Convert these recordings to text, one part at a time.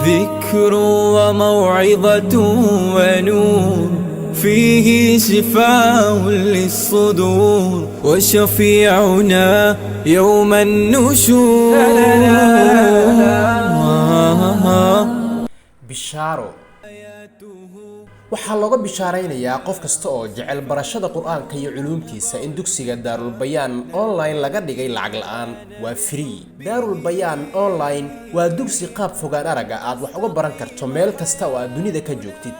ذكر وموعظة ونور، فيه شفاء للصدور وشفيعنا يوم النشور. bishaaro waxaa looga bishaaraynayaa qof kasta oo jecel barashada quraanka iyo culuumtiisa in dugsiga Daarul Bayaan online laga dhigay lacag la'aan. waa free. Daarul Bayaan online waa dugsi qaab fogaan araga aad wax uga baran karto meel kasta oo aad dunida ka joogtid.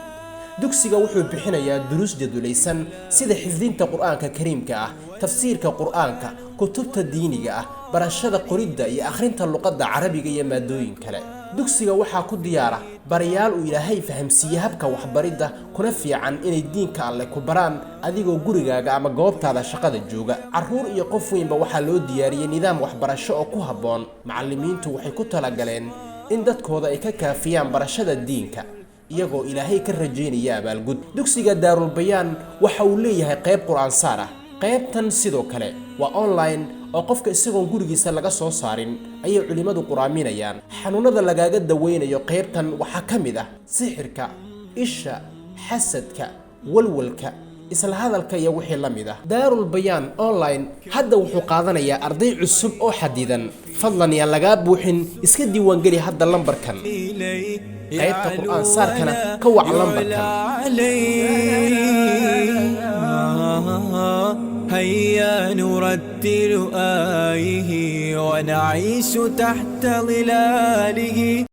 dugsiga wuxuu bixinayaa duruus jadwalaysan sida xifdinta quraanka kariimka ah, tafsiirka quraanka, kutubta diiniga ah, barashada qoridda iyo akhrinta luqadda carabiga iyo maadooyin kale. dugsiga waxaa ku diyaara barayaal uu Ilaahay fahamsiiyay habka waxbaridda kuna fiican inay diinka Alle ku baraan adigoo gurigaaga ama goobtaada shaqada jooga. Carruur iyo qof weynba waxaa loo diyaariyay nidaam waxbarasho oo ku habboon. macallimiintu waxay ku talagaleen in dadkooda ay ka kaafiyaan barashada diinka iyagoo Ilaahay ka rajaynaya abaalgud. dugsiga Daarul Bayaan waxa uu leeyahay qayb quraan saar ah. qaybtan sidoo kale waa online oo qofka isagoo gurigiisa laga soo saarin ayay culimadu quraaminayaan. xanuunada lagaaga daweynayo qaybtan waxaa ka mid ah sixirka, isha, xasadka, walwalka, isla hadalka iyo wixii la mid ah. Daarul Bayaan online hadda wuxuu qaadanayaa arday cusub oo xadidan. fadlan yaa laga buuxin, iska diiwaan geli hadda lambarkan. qaybta quraan saarkana ka wac lambarkan. هيا نرتل آيه ونعيش تحت ظلاله